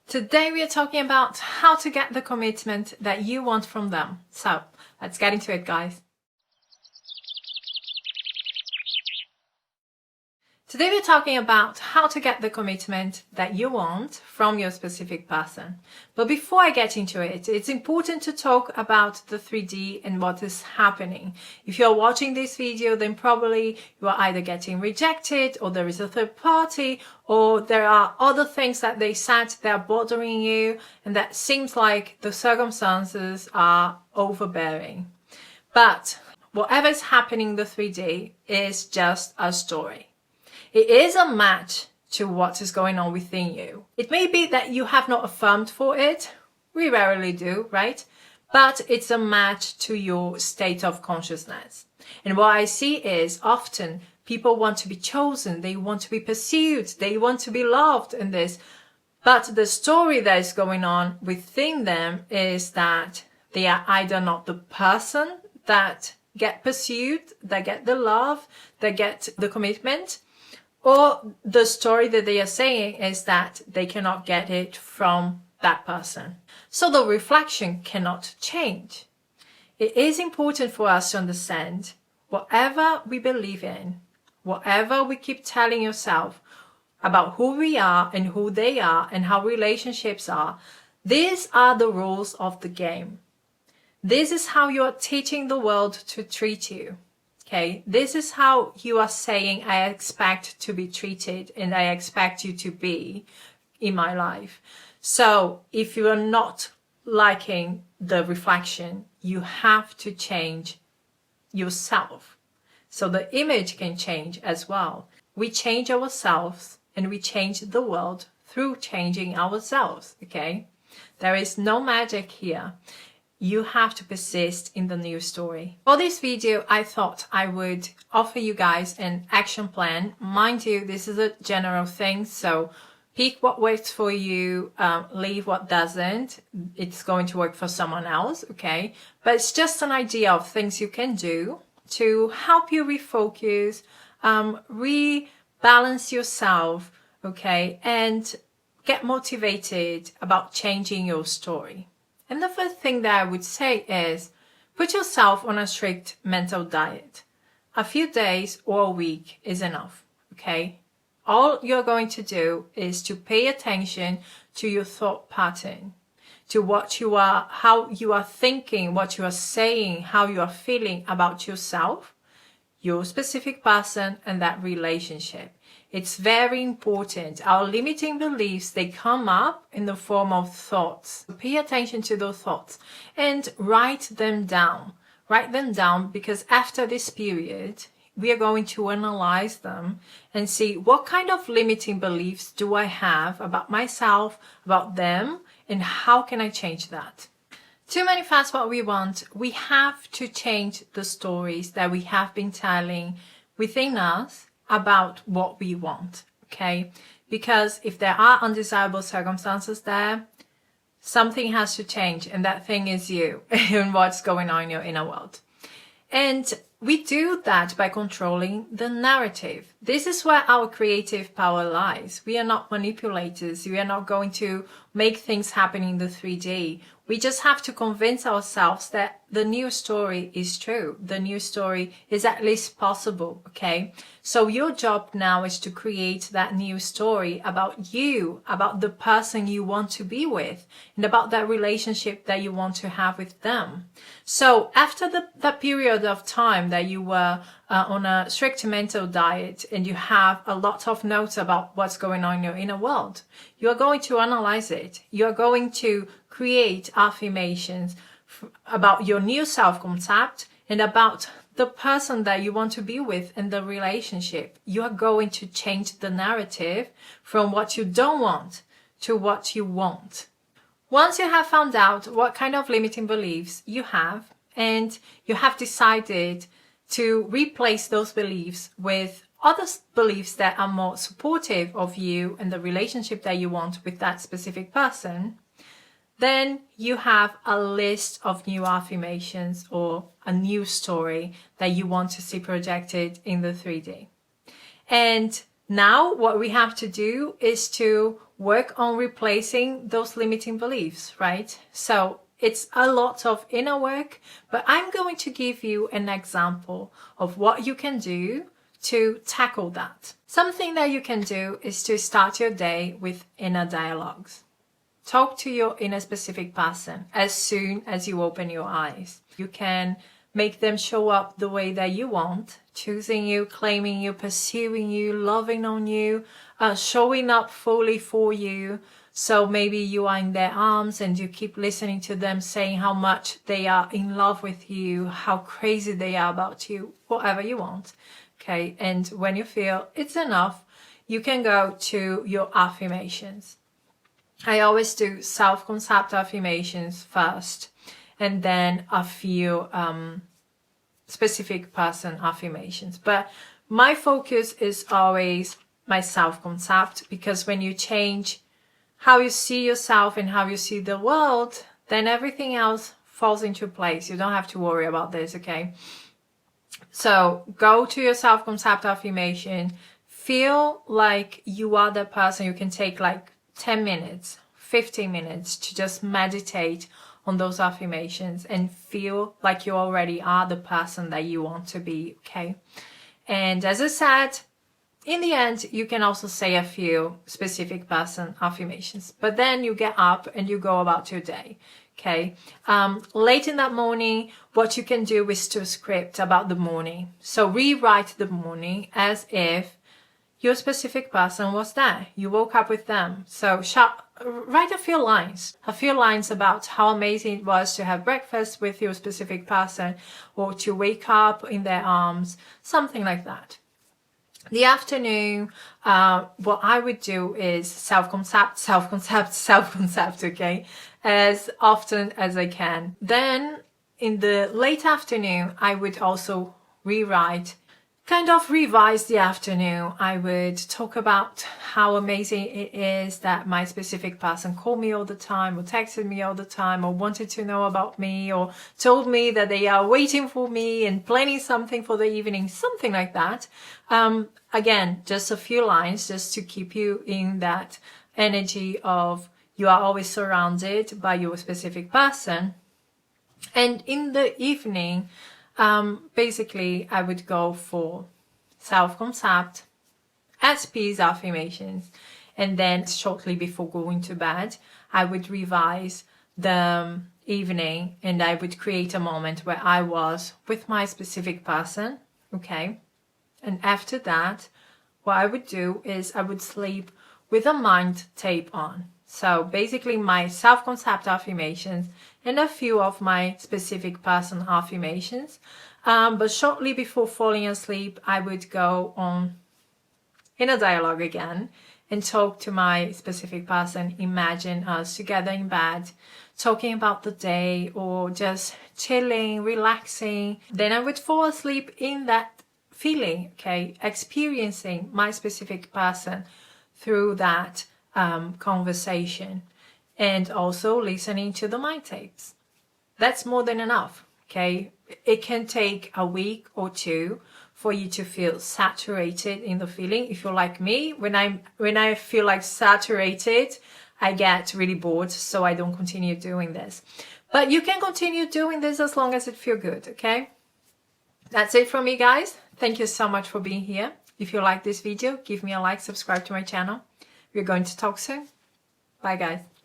Today we are talking about how to get the commitment that you want from them. So let's get into it, guys. Today we're talking about how to get the commitment that you want from your specific person. But before I get into it, it's important to talk about the 3D and what is happening. If you're watching this video, then probably you are either getting rejected, or there is a third party, or there are other things that they said that are bothering you, and that seems like the circumstances are overbearing. But whatever is happening in the 3D is just a story. It is a match to what is going on within you. It may be that you have not affirmed for it. We rarely do, right? But it's a match to your state of consciousness. And what I see is often people want to be chosen. They want to be pursued. They want to be loved in this. But the story that is going on within them is that they are either not the person that get pursued, that get the love, that get the commitment, or the story that they are saying is that they cannot get it from that person. So the reflection cannot change. It is important for us to understand whatever we believe in, whatever we keep telling yourself about who we are and who they are and how relationships are, these are the rules of the game. This is how you are teaching the world to treat you. Okay, this is how you are saying, I expect to be treated and I expect you to be in my life. So if you are not liking the reflection, you have to change yourself. So the image can change as well. We change ourselves and we change the world through changing ourselves. Okay, there is no magic here. You have to persist in the new story. For this video, I thought I would offer you guys an action plan. Mind you, this is a general thing, so pick what works for you, leave what doesn't. It's going to work for someone else, okay? But it's just an idea of things you can do to help you refocus, rebalance yourself, okay? And get motivated about changing your story. And the first thing that I would say is put yourself on a strict mental diet. A few days or a week is enough, okay? All you're going to do is to pay attention to your thought pattern, to what you are, how you are thinking, what you are saying, how you are feeling about yourself, your specific person, and that relationship. It's very important. Our limiting beliefs, they come up in the form of thoughts. Pay attention to those thoughts and write them down. Write them down, because after this period, we are going to analyze them and see what kind of limiting beliefs do I have about myself, about them, and how can I change that? To manifest what we want, we have to change the stories that we have been telling within us about what we want, okay? Because if there are undesirable circumstances there, something has to change, and that thing is you and what's going on in your inner world. And we do that by controlling the narrative. This is where our creative power lies. We are not manipulators. We are not going to make things happen in the 3D. We just have to convince ourselves that the new story is true. The new story is at least possible, okay? So your job now is to create that new story about you, about the person you want to be with, and about that relationship that you want to have with them. So after that period of time that you were on a strict mental diet and you have a lot of notes about what's going on in your inner world, you are going to analyze it. You are going to create affirmations about your new self-concept and about the person that you want to be with in the relationship. You are going to change the narrative from what you don't want to what you want. Once you have found out what kind of limiting beliefs you have, and you have decided to replace those beliefs with other beliefs that are more supportive of you and the relationship that you want with that specific person, then you have a list of new affirmations or a new story that you want to see projected in the 3D. And now what we have to do is to work on replacing those limiting beliefs, right? So it's a lot of inner work, but I'm going to give you an example of what you can do to tackle that. Something that you can do is to start your day with inner dialogues. Talk to your inner specific person as soon as you open your eyes. You can make them show up the way that you want, choosing you, claiming you, pursuing you, loving on you, showing up fully for you. So maybe you are in their arms and you keep listening to them saying how much they are in love with you, how crazy they are about you, whatever you want. Okay, and when you feel it's enough, you can go to your affirmations. I always do self-concept affirmations first, and then a few specific person affirmations. But my focus is always my self-concept, because when you change how you see yourself and how you see the world, then everything else falls into place. You don't have to worry about this, okay? So go to your self-concept affirmation. Feel like you are the person. You can take like 10 minutes, 15 minutes to just meditate on those affirmations and feel like you already are the person that you want to be, okay? And as I said, in the end, you can also say a few specific person affirmations, but then you get up and you go about your day. Okay. Late in that morning, what you can do is to script about the morning. So rewrite the morning as if your specific person was there. You woke up with them. So write a few lines about how amazing it was to have breakfast with your specific person, or to wake up in their arms, something like that. The afternoon, what I would do is self-concept, okay, as often as I can. Then in the late afternoon, I would also rewrite, kind of revise the afternoon. I would talk about how amazing it is that my specific person called me all the time, or texted me all the time, or wanted to know about me, or told me that they are waiting for me and planning something for the evening, something like that. Again, just a few lines just to keep you in that energy of you are always surrounded by your specific person. And in the evening, basically I would go for self-concept, at peace affirmations, and then shortly before going to bed, I would revise the evening and I would create a moment where I was with my specific person, okay? And after that, what I would do is I would sleep with a mind tape on. So basically my self-concept affirmations and a few of my specific person affirmations. But shortly before falling asleep, I would go on inner dialogue again and talk to my specific person. Imagine us together in bed, talking about the day or just chilling, relaxing. Then I would fall asleep in that feeling, okay, experiencing my specific person through that conversation, and also listening to the mind tapes. That's more than enough, okay? It can take a week or two for you to feel saturated in the feeling. If you're like me, when I feel like saturated, I get really bored, so I don't continue doing this. But you can continue doing this as long as it feels good, okay? That's it from me, guys. Thank you so much for being here. If you like this video, give me a like, subscribe to my channel. We're going to talk soon. Bye, guys.